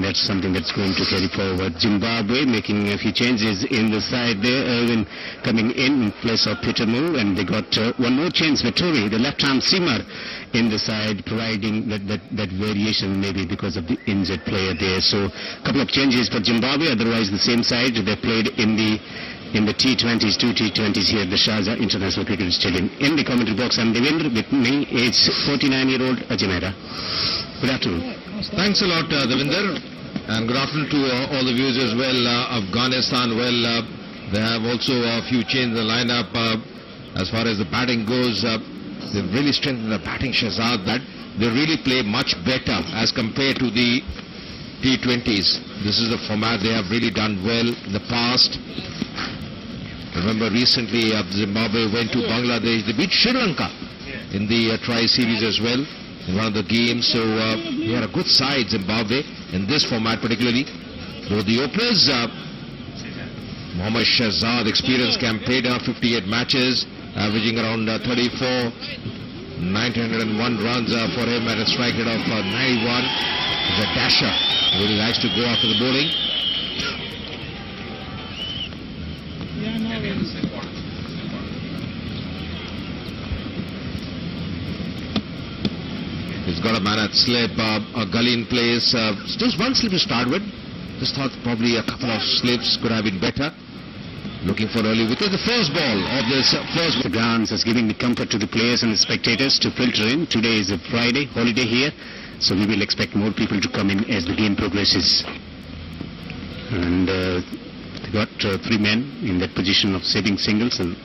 that's something that's going to carry forward. Zimbabwe making a few changes in the side there. Irwin coming in place of Peter Moore, and they got one more change. Vettori, the left-arm seamer, in the side, providing that variation maybe because of the injured player there. So a couple of changes for Zimbabwe. Otherwise, the same side they played in the T20s, two T20s here at the Sharjah International Cricket Stadium. In the commentary box, I'm Devendra. With me, it's 49-year-old Ajay Mehra. Good afternoon. Thanks a lot, Devendra, and good afternoon to all the viewers as well. Afghanistan, they have also a few changes in the lineup. As far as the batting goes, they've really strengthened the batting, Shahzad, that they really play much better as compared to the T20s. This is the format they have really done well in the past. Remember recently Zimbabwe went to Bangladesh. They beat Sri Lanka in the tri-series as well in one of the games. So they are a good side, Zimbabwe, in this format particularly. Though the openers, Mohammad Shahzad, experienced campaign, 58 matches, averaging around 34, 901 runs for him at a strike rate of 91. He's a dasher. He really likes to go after the bowling. He's got a man at slip, a gully in place. Just one slip to start with. Just thought probably a couple of slips could have been better. Looking for early wicket. The first ball of this first. The grounds is giving the comfort to the players and the spectators to filter in. Today is a Friday, holiday here. So we will expect more people to come in as the game progresses. And they got three men in that position of saving singles and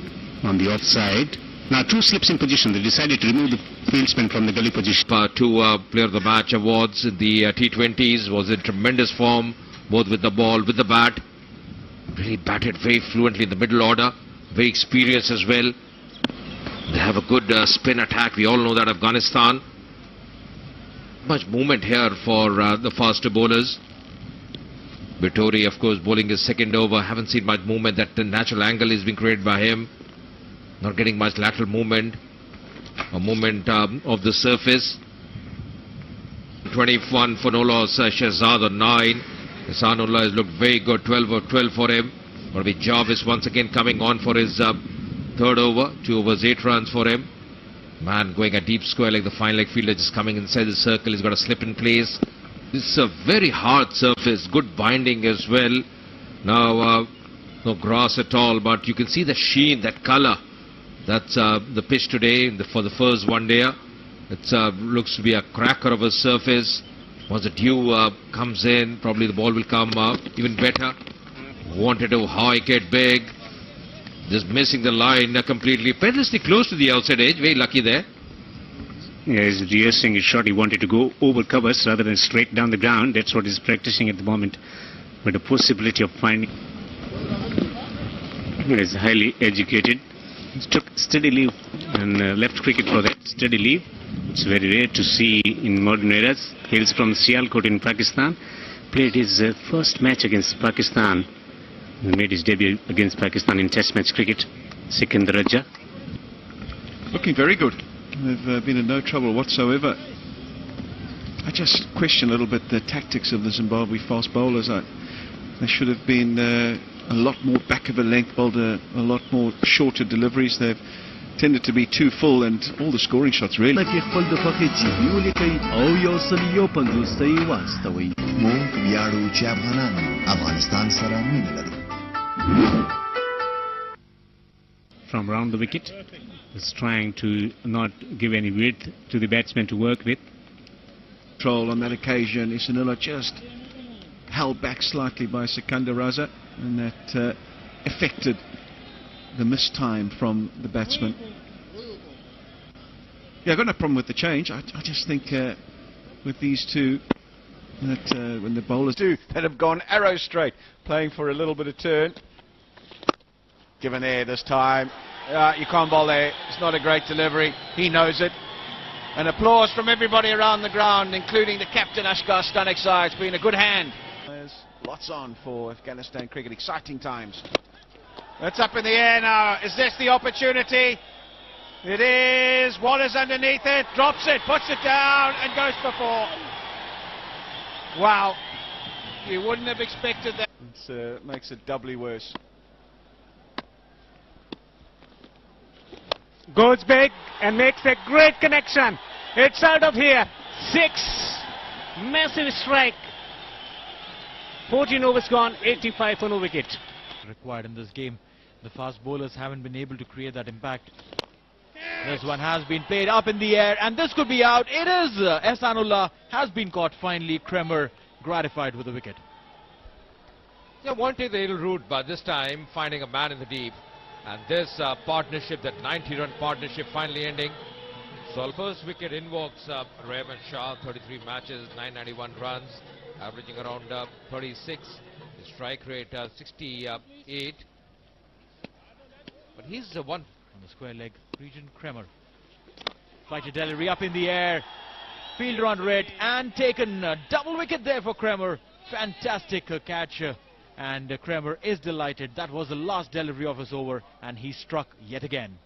on the offside. Now two slips in position. They decided to remove the fieldsman from the gully position. Two Player of the Match awards in the T20s. Was in tremendous form, both with the ball, with the bat. Really batted very fluently in the middle order. Very experienced as well. They have a good spin attack. We all know that Afghanistan. Much movement here for the faster bowlers. Vettori, of course, bowling his second over. Haven't seen much movement. That the natural angle is being created by him. Not getting much lateral movement. A movement of the surface. 21 for no loss. Shahzad on 9. Hasanullah has looked very good. 12 or 12 for him. Going to be Jarvis once again coming on for his third over. 2 overs, 8 runs for him. Man going a deep square like the fine leg fielder, just coming inside the circle. He's got a slip in place. This is a very hard surface. Good binding as well. Now no grass at all, but you can see the sheen, that color. That's the pitch today for the first one day. It looks to be a cracker of a surface. Once the dew comes in, probably the ball will come even better. Wanted to hike it big. Just missing the line completely. Perilously close to the outside edge. Very lucky there. Yeah, he's rehearsing his shot. He wanted to go over covers rather than straight down the ground. That's what he's practicing at the moment. But the possibility of finding... He is highly educated. He took steady leave and left cricket for that steady leave. It's very rare to see in modern eras. Hails from Sialkot in Pakistan. Played his first match against Pakistan. He made his debut against Pakistan in Test match cricket. Sikandar Raja. Looking very good. They've been in no trouble whatsoever. I just question a little bit the tactics of the Zimbabwe fast bowlers. They should have been a lot more back of a length bowled, a lot more shorter deliveries. They've tended to be too full, and all the scoring shots really. From round the wicket, is trying to not give any width to the batsman to work with. Control on that occasion. Isanilla just held back slightly by Sikandar Raza, and that affected the missed time from the batsman. Yeah, I've got no problem with the change. I just think with these two, that when the bowlers do that have gone arrow straight, playing for a little bit of turn. Given there this time. You can't bowl there. It's not a great delivery. He knows it. And applause from everybody around the ground, including the captain Ashkar Stanikzai. It's been a good hand. There's lots on for Afghanistan cricket. Exciting times. It's up in the air now. Is this the opportunity? It is. Wallace underneath it. Drops it. Puts it down and goes for 4. Wow. You wouldn't have expected that. It makes it doubly worse. Goes big and makes a great connection. It's out of here. 6. Massive strike. 14 overs gone, 85 for no wicket. Required in this game. The fast bowlers haven't been able to create that impact. This one has been played up in the air and this could be out. It is. Ehsanullah has been caught finally. Kremer gratified with the wicket. Yeah, wanted the little route, but this time finding a man in the deep. And this partnership, that 90-run partnership finally ending. So first wicket invokes Rahman Shah, 33 matches, 991 runs, averaging around 36. His strike rate 68. But he's the one on the square leg region. Kremer. Fighter delivery up in the air. Fielder under it and taken. Double wicket there for Kremer. Fantastic catch. And Kremer is delighted. That was the last delivery of his over and he struck yet again.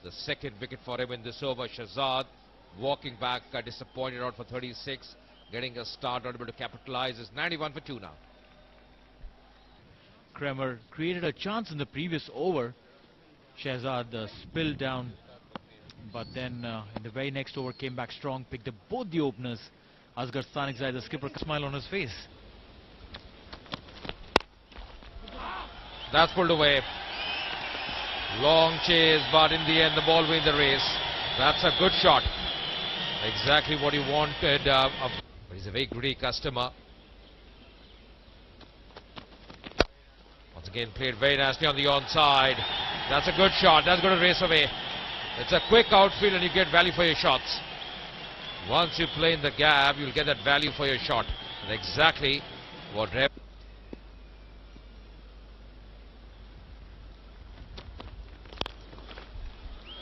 The second wicket for him in this over. Shahzad walking back, disappointed out for 36. Getting a start, not able to capitalize. Is 91 for 2 now. Kremer created a chance in the previous over. Shahzad spilled down. But then in the very next over came back strong. Picked up both the openers. Asghar Stanikzai, the skipper, smile on his face. That's pulled away. Long chase, but in the end the ball wins the race. That's a good shot. Exactly what he wanted. But he's a very greedy customer. Once again played very nicely on the onside. That's a good shot. That's going to race away. It's a quick outfield and you get value for your shots. Once you play in the gap, you'll get that value for your shot. And exactly what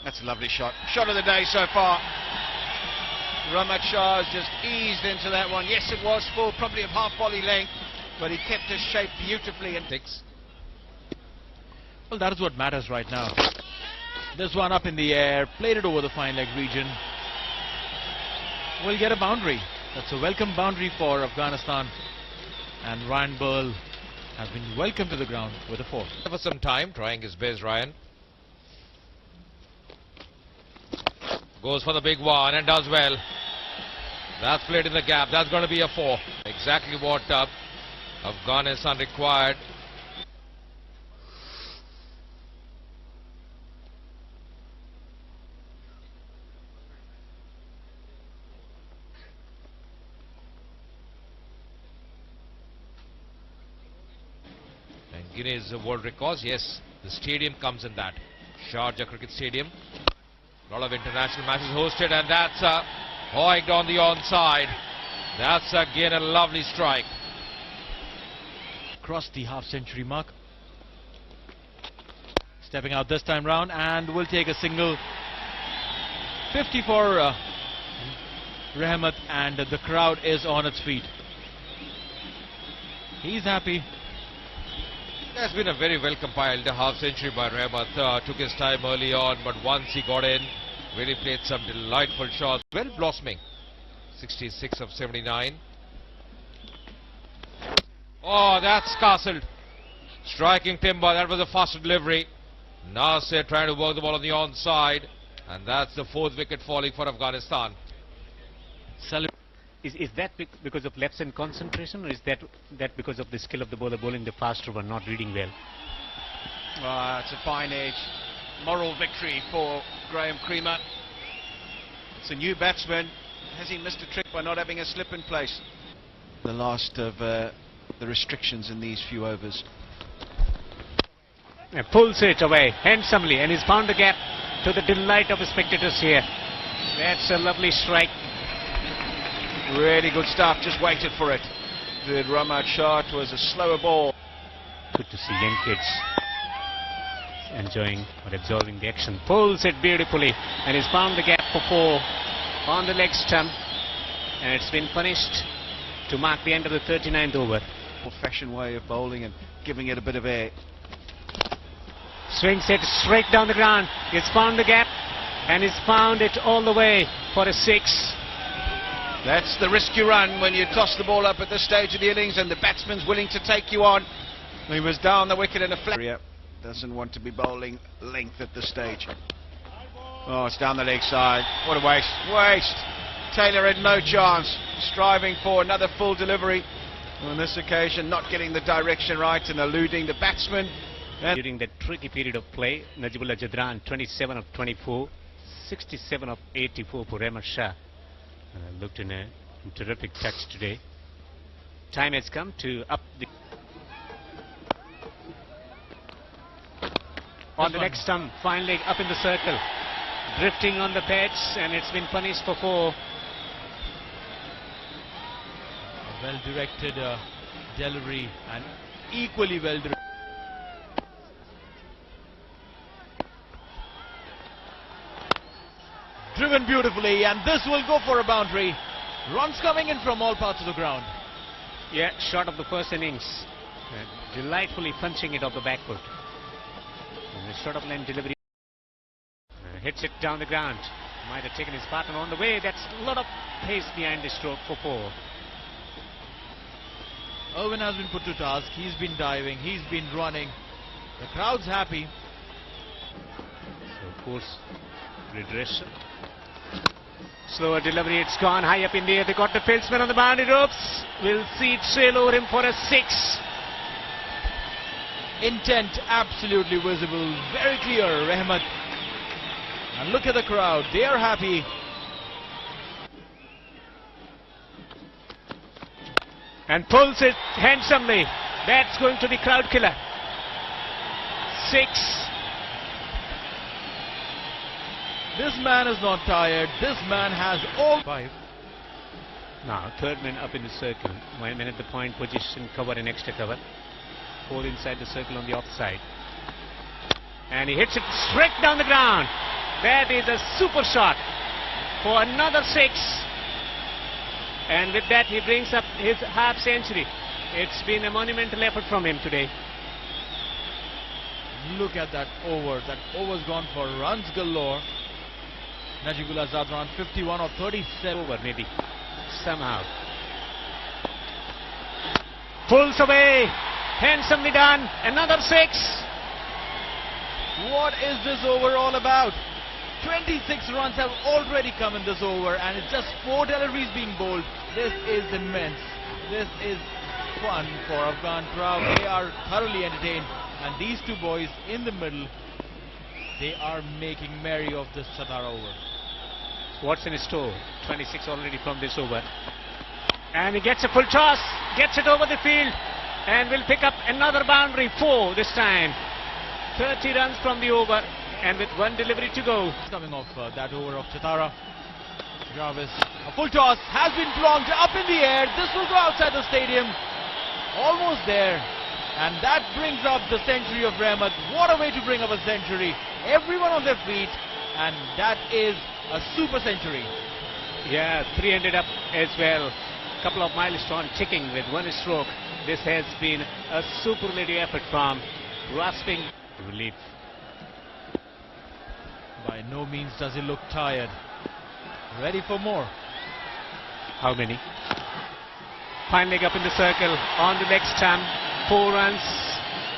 That's a lovely shot. Shot of the day so far. Rahman Shah has just eased into that one. Yes, it was full, probably of half volley length, but he kept his shape beautifully. And Well, that is what matters right now. This one up in the air, played it over the fine leg region. Will get a boundary. That's a welcome boundary for Afghanistan. And Ryan Burl has been welcomed to the ground with a 4. for some time, trying his best, Ryan. Goes for the big one and does well. That's played in the gap. That's going to be a 4. Exactly what Afghanistan required. And Guinness World Records, yes, the stadium comes in that. Sharjah Cricket Stadium. A lot of international matches hosted, and that's hoiked on the onside. That's again a lovely strike. Crossed the half-century mark. Stepping out this time round and will take a single. 50 for Rahmat, and the crowd is on its feet. He's happy. That's been a very well compiled half-century by Rahmat. Took his time early on, but once he got in, really played some delightful shots. Well blossoming. 66 of 79. Oh, that's castled. Striking timber. That was a faster delivery. Nasir trying to work the ball on the onside. And that's the 4th wicket falling for Afghanistan. Is that because of lapse in concentration, or is that because of the skill of the bowler bowling the faster one, not reading well? It's a fine edge. Moral victory for Graham Creamer. It's a new batsman. Has he missed a trick by not having a slip in place? The last of the restrictions in these few overs. Pulls it away handsomely and he's found the gap to the delight of the spectators here. That's a lovely strike. Really good stuff, just waited for it. Did Rahmat Shah. It was a slower ball. Good to see young kids enjoying or absorbing the action. Pulls it beautifully and he's found the gap for 4 on the leg stump, and it's been punished to mark the end of the 39th over. Old-fashioned way of bowling and giving it a bit of air. Swings it straight down the ground. He's found the gap and he's found it all the way for a 6. That's the risk you run when you toss the ball up at this stage of the innings and the batsman's willing to take you on. He was down the wicket in a flat. Doesn't want to be bowling length at this stage. Oh, it's down the leg side. What a waste. Waste. Taylor had no chance. Striving for another full delivery. On this occasion, not getting the direction right and eluding the batsman. During that tricky period of play, Najibullah Jadran 27 of 24, 67 of 84 for Ahmed Shah. Looked in a terrific touch today. Time has come to up the... On the next stump, finally up in the circle. Drifting on the patch, and it's been punished for 4. A well-directed delivery and equally well-directed. Driven beautifully, and this will go for a boundary. Runs coming in from all parts of the ground. Yeah, shot of the first innings. Delightfully punching it off the back foot. And the short of line delivery. Hits it down the ground. Might have taken his partner on the way. That's a lot of pace behind the stroke for 4. Irwin has been put to task. He's been diving. He's been running. The crowd's happy. So, of course, redress. Slower delivery. It's gone high up in the air. They got the fieldsman on the boundary ropes. We'll see it sail over him for a 6. Intent absolutely visible. Very clear, Rahmat. And look at the crowd. They are happy. And pulls it handsomely. That's going to be crowd killer. 6. This man is not tired. This man has all 5. Now, third man up in the circle. 1 minute the point position, cover and extra cover. 4 inside the circle on the offside. And he hits it straight down the ground. That is a super shot for another 6. And with that he brings up his half century. It's been a monumental effort from him today. Look at that over. That over's gone for runs galore. Najibullah Jadran 51 or 37 over maybe somehow. Pulls away. Handsomely done. Another 6. What is this over all about? 26 runs have already come in this over, and it's just 4 deliveries being bowled. This is immense. This is fun for Afghan crowd. They are thoroughly entertained, and these 2 boys in the middle, they are making merry of this Satara over. What's in store? 26 already from this over. And he gets a full toss, gets it over the field, and will pick up another boundary. 4 this time. 30 runs from the over, and with 1 delivery to go. Coming off that over of Chatara. Jarvis, a full toss has been plonked up in the air. This will go outside the stadium. Almost there. And that brings up the century of Rahmat. What a way to bring up a century. Everyone on their feet. And that is a super century. Yeah, 300 up as well. Couple of milestones ticking with 1 stroke. This has been a superlative effort from grasping relief. By no means does he look tired. Ready for more. How many? Fine leg up in the circle. On the leg stump. 4 runs.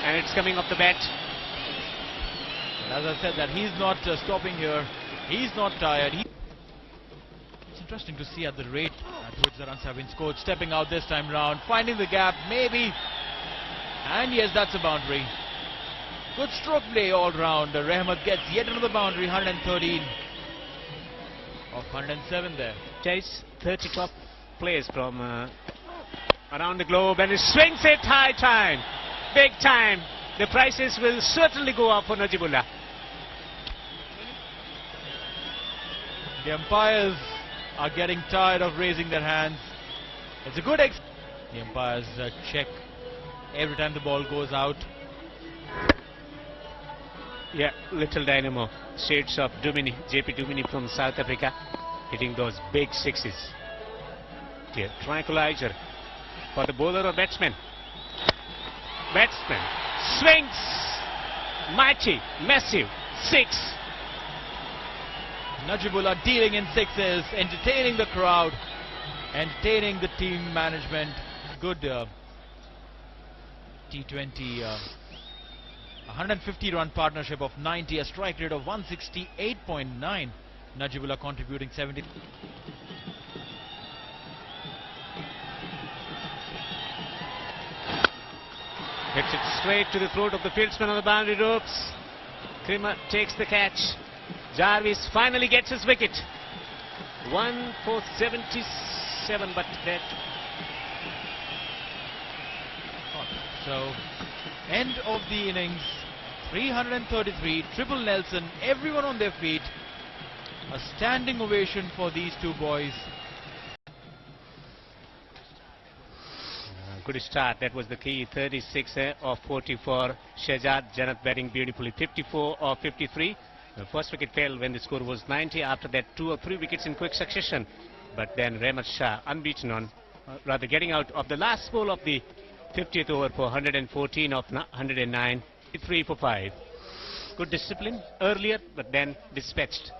And it's coming off the bat. As I said, that he's not stopping here. He's not tired. It's interesting to see at the rate at which the runs have been scored. Stepping out this time round. Finding the gap. Maybe. And yes, that's a boundary. Good stroke play all round. Rahmat gets yet another boundary. 113 of 107 there. Chase 30 top players from around the globe, and he swings it high time. Big time. The prices will certainly go up for Najibullah. The umpires are getting tired of raising their hands. It's a good the umpires check every time the ball goes out. Yeah, little dynamo. Shades of Dumini, JP Dumini from South Africa, hitting those big 6s. Here, tranquilizer for the bowler or batsman. Batsman swings. Mighty, massive 6. Najibullah dealing in 6s, entertaining the crowd. entertaining the team management. Good T20 150 run partnership of 90, a strike rate of 168.9. Najibullah contributing 70. Hits it straight to the throat of the fieldsman on the boundary ropes. Cremer takes the catch. Jarvis finally gets his wicket. 1 for 77, but that. So, end of the innings, 333, triple Nelson, everyone on their feet. A standing ovation for these two boys. Good start, that was the key. 36 of 44. Shehzad Janat batting beautifully. 54 of 53. The first wicket fell when the score was 90. After that, 2 or 3 wickets in quick succession. But then Rahmat Shah unbeaten on, rather getting out of the last ball of the 50th over for 114 of 109. 3 for 5. Good discipline earlier, but then dispatched.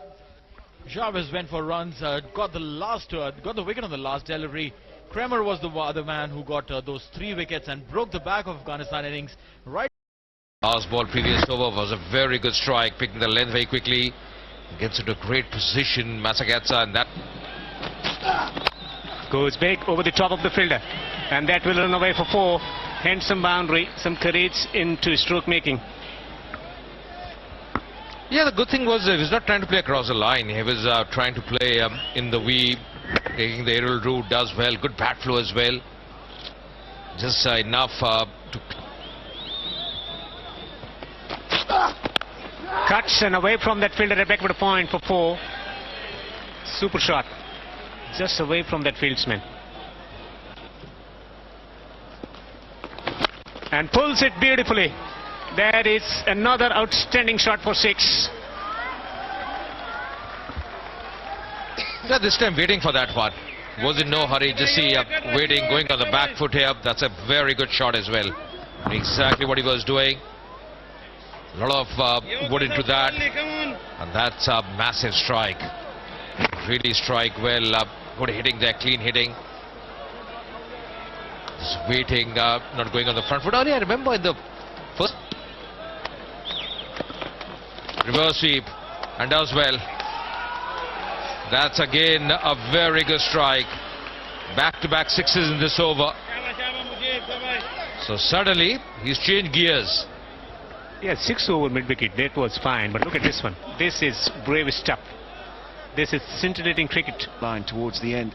Jarvis went for runs, got the wicket on the last delivery. Cremer was the other man who got those 3 wickets and broke the back of Afghanistan innings. Right. Last ball previous over was a very good strike, picking the length very quickly. Gets into a great position, Masakatsa, and that Goes big over the top of the fielder, and that will run away for 4. Handsome boundary, some courage into stroke making. Yeah, the good thing was he was not trying to play across the line. He was trying to play in the weave, taking the aerial route, does well. Good bat flow as well. Just enough to... Cuts and away from that fielder, a backward point for 4. Super shot. Just away from that fieldsman. And pulls it beautifully. That is another outstanding shot for 6. Yeah, this time waiting for that one. Was in no hurry, just see waiting, going on the back foot here. That's a very good shot as well. Exactly what he was doing. A lot of wood into that. And that's a massive strike. Really strike well. Good hitting there, clean hitting. Just waiting, not going on the front foot. Only I remember in the first reverse sweep and does well. That's again a very good strike. Back-to-back 6s in this over. So suddenly he's changed gears. Yeah, 6 over mid-wicket, that was fine. But look at this one. This is brave stuff. This is scintillating cricket. Line towards the end.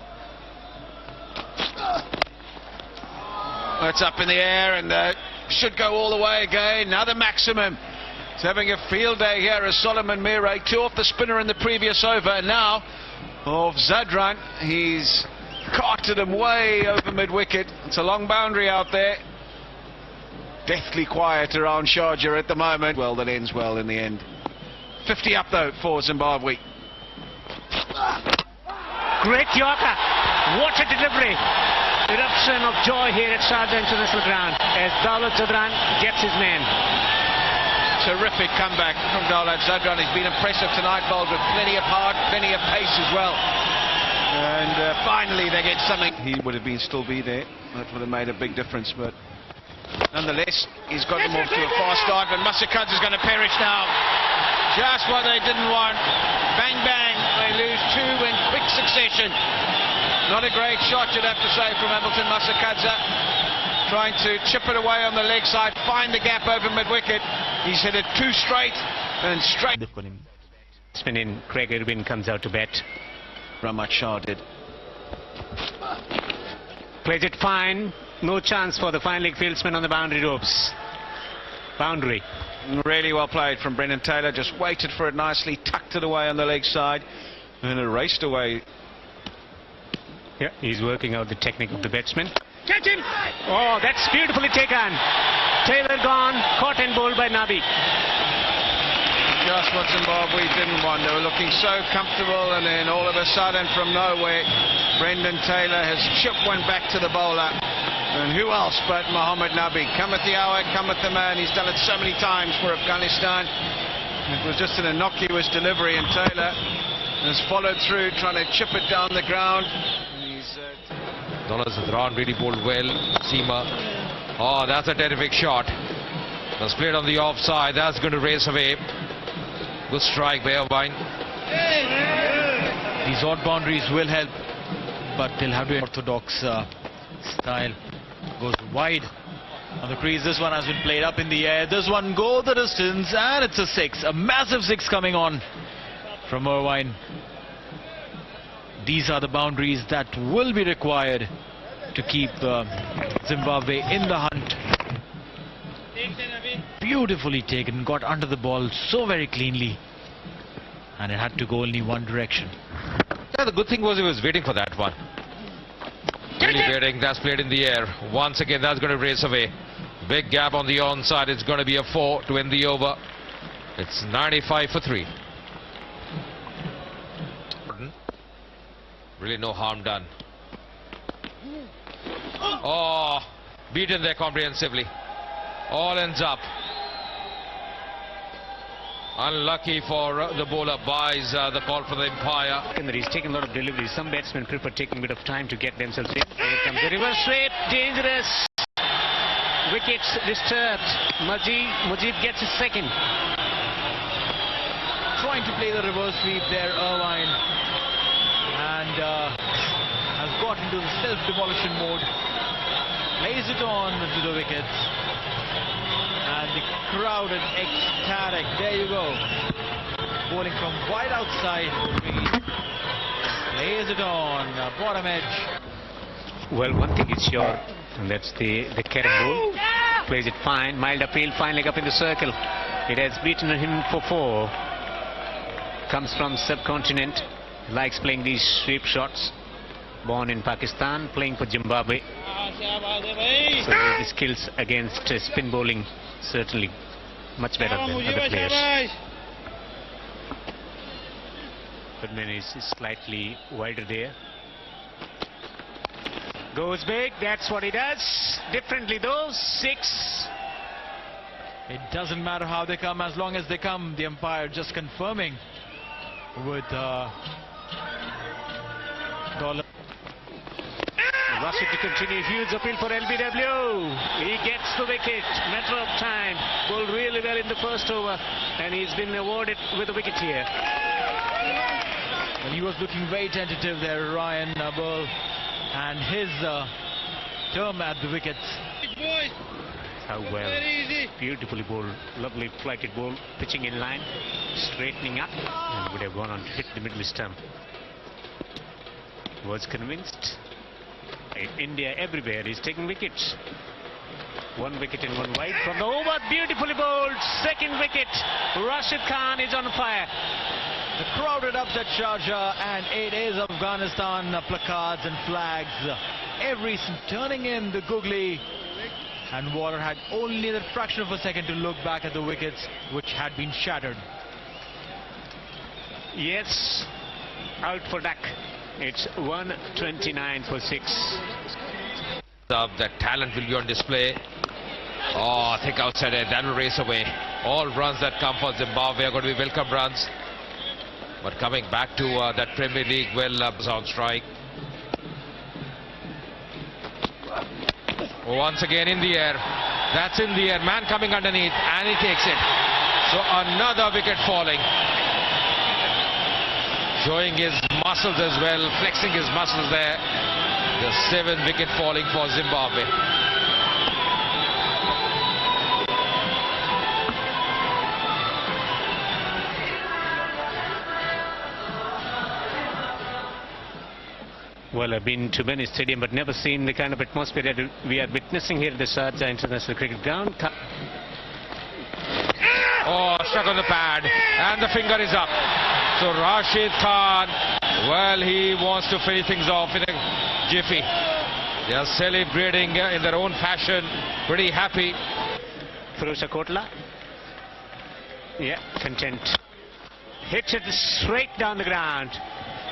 It's up in the air and should go all the way again. Another maximum. He's having a field day here as Solomon Mire. 2 off the spinner in the previous over. And now of Zadran. He's carted him way over mid-wicket. It's a long boundary out there. Deathly quiet around Sharjah at the moment. Well, that ends well in the end. 50 up though for Zimbabwe. Great Yorker. What a delivery. Eruption of joy here at Sharjah International Ground as Daulat Zadran gets his man. Terrific comeback from Daulat Zadran. He's been impressive tonight, bowled with plenty of heart, plenty of pace as well. And finally they get something. He would have still be there. That would have made a big difference, but nonetheless, he's got them off to a fast start, but Masakadze is going to perish now. Just what they didn't want. Bang, bang. They lose 2 in quick succession. Not a great shot, you'd have to say, from Hamilton Masakadze. Trying to chip it away on the leg side, find the gap over mid-wicket. He's hit it 2 straight and straight. Spin in, Craig Irwin comes out to bat. Rahmat Shah did. Plays it fine. No chance for the fine leg fieldsman on the boundary ropes. Boundary. Really well played from Brendan Taylor. Just waited for it nicely, tucked it away on the leg side, and it raced away. Yeah, he's working out the technique of the batsman. Catch him! Oh, that's beautifully taken. Taylor gone, caught and bowled by Nabi. Just what Zimbabwe didn't want. They were looking so comfortable, and then all of a sudden, from nowhere, Brendan Taylor has chipped one back to the bowler. And who else but Mohammad Nabi? Cometh the hour, cometh the man. He's done it so many times for Afghanistan. It was just an innocuous delivery, and Taylor has followed through, trying to chip it down the ground. And he's Donovan really bowled well. Seamer. Oh, that's a terrific shot. That's played on the offside. That's going to race away. Good strike by Irvine. These odd boundaries will help, but they'll have to orthodox style. Goes wide on the crease. This one has been played up in the air. This one go the distance, and it's a 6. A massive 6 coming on from Irvine. These are the boundaries that will be required to keep Zimbabwe in the hunt. Beautifully taken, got under the ball so very cleanly, and it had to go only one direction. Yeah, the good thing was he was waiting for that one. Really waiting. That's played in the air. Once again, that's going to race away. Big gap on the onside. It's going to be a 4 to end the over. It's 95 for 3. Really no harm done. Oh, beaten there comprehensively. All ends up. Unlucky for the bowler. Buys the call for the umpire. He's taking a lot of deliveries. Some batsmen prefer taking a bit of time to get themselves in. Here comes the reverse sweep. Dangerous. Wickets disturbed. Mujib gets a second. Trying to play the reverse sweep there, Irvine, and has got into the self-demolition mode. Plays it on to the wickets, and the crowd is ecstatic. There you go. Bowling from wide outside. Plays it on, bottom edge. Well, one thing is sure, and that's the Kerem ball. Plays it fine, mild upfield, fine leg up in the circle. It has beaten him for 4. Comes from subcontinent, likes playing these sweep shots. Born in Pakistan, playing for Zimbabwe. So the skills against spin bowling certainly much better than other players. Goodman is slightly wider there. Goes big, that's what he does. Differently though, 6. It doesn't matter how they come, as long as they come. The umpire just confirming with Dollar. Rashid to continue. Huge appeal for LBW. He gets the wicket. Matter of time. Bowled really well in the first over, and he's been awarded with a wicket here. Well, he was looking very tentative there, Ryan Bull, and his term at the wickets. How well. Beautifully bowled. Lovely flighted ball. Pitching in line. Straightening up. And would have gone on to hit the middle stump. Was convinced. In India, everywhere is taking wickets. 1 wicket and 1 wide from the over. Beautifully bowled. Second wicket. Rashid Khan is on fire. The crowded upset Sharjah, and it is Afghanistan placards and flags. Every turning in the googly, and Waller had only the fraction of a second to look back at the wickets, which had been shattered. Yes, out for duck. It's 129 for 6. That talent will be on display. Oh, thick outside it. That will race away. All runs that come for Zimbabwe are going to be welcome runs. But coming back to that Premier League, well, on strike. Once again in the air. That's in the air. Man coming underneath, and he takes it. So another wicket falling. Showing his muscles as well, flexing his muscles there. The 7th wicket falling for Zimbabwe. Well, I've been to many stadiums, but never seen the kind of atmosphere that we are witnessing here at the Sharjah International Cricket Ground. Oh, stuck on the pad, and the finger is up. So Rashid Khan, well, he wants to finish things off in a jiffy. They are celebrating in their own fashion, pretty happy. Firusha Kotla. Yeah, content. Hits it straight down the ground.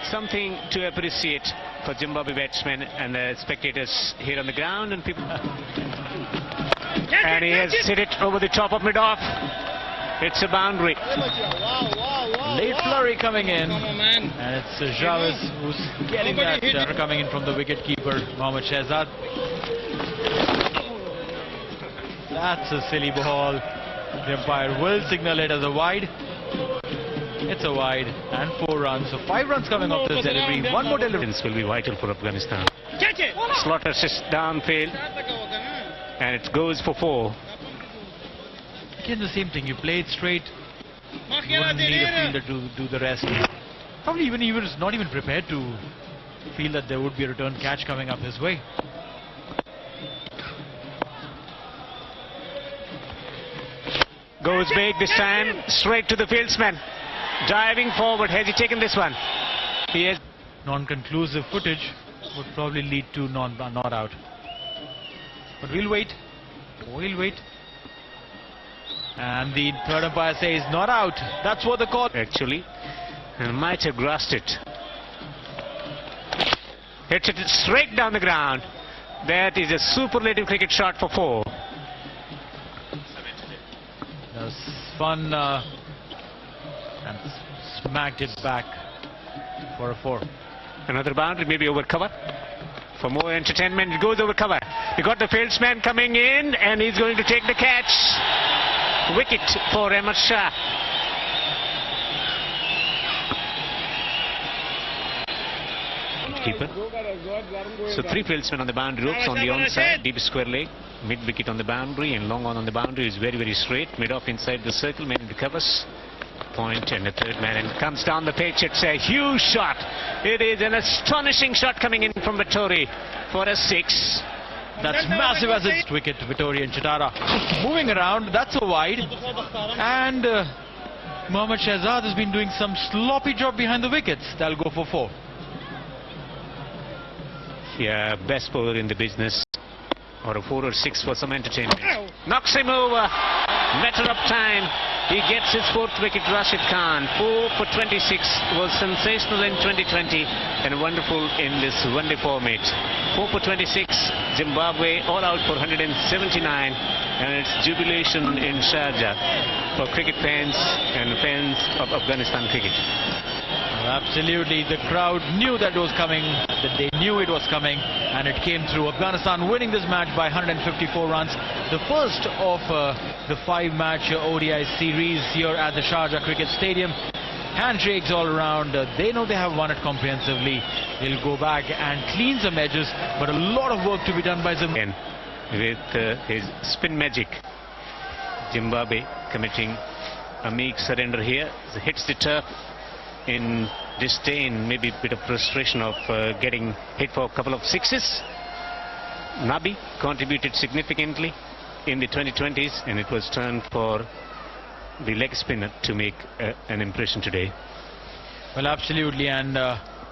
Something to appreciate for Zimbabwe batsmen and the spectators here on the ground, and people. And he has hit it over the top of mid-off. It's a boundary. Late flurry coming in, and it's Chavez who's getting that coming in from the wicket-keeper, Mohammad Shehzad. That's a silly ball. The umpire will signal it as a wide. It's a wide and 4 runs. So 5 runs coming off this delivery. One more delivery. This will be vital for Afghanistan. Slaughter sits downfield, and it goes for 4. Again, the same thing. You play it straight. You wouldn't need a fielder to do the rest. Probably even he was not even prepared to feel that there would be a return catch coming up his way. Goes big this time, straight to the fieldsman. Diving forward. Has he taken this one? He has. Non-conclusive footage would probably lead to not out. But we'll wait. We'll wait. And the third umpire says not out. That's what the call. Actually, and might have grasped it. Hits it straight down the ground. That is a superlative cricket shot for 4. That was fun. And smacked it back for a 4. Another boundary, maybe over cover. For more entertainment, it goes over cover. You got the fieldsman coming in, and he's going to take the catch. Wicket for Ahmed Shah. Keeper. So 3 fieldsmen on the boundary ropes on the onside, deep square leg, mid wicket on the boundary, and long on the boundary is very, very straight. Mid off inside the circle, man recovers. Point and the third man and comes down the pitch. It's a huge shot. It is an astonishing shot coming in from Vittori for a 6. That's massive as it's wicket. Vittori and Chitara moving around. That's a wide. And Mohammad Shehzad has been doing some sloppy job behind the wickets. That'll go for 4. Yeah, best bowler in the business. Or a 4 or 6 for some entertainment. Knocks him over. Matter of time. He gets his 4th wicket. Rashid Khan. 4 for 26 was sensational in 2020 and wonderful in this one-day format. 4 for 26. Zimbabwe all out for 179, and it's jubilation in Sharjah for cricket fans and fans of Afghanistan cricket. Absolutely, the crowd knew that was coming, that they knew it was coming, and it came through. Afghanistan winning this match by 154 runs, the first of the 5-match ODI series here at the Sharjah Cricket Stadium. Handshakes all around. They know they have won it comprehensively. They'll go back and clean some edges, but a lot of work to be done by Zimbabwe. With his spin magic, Zimbabwe committing a meek surrender here. He hits the turf in disdain, maybe a bit of frustration of getting hit for a couple of 6s. Nabi contributed significantly in the 2020s, and it was turned for the leg spinner to make an impression today. Well, absolutely, and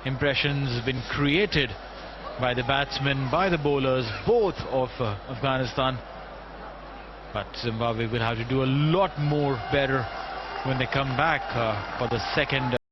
impressions have been created by the batsmen, by the bowlers, both of Afghanistan. But Zimbabwe will have to do a lot more better when they come back for the second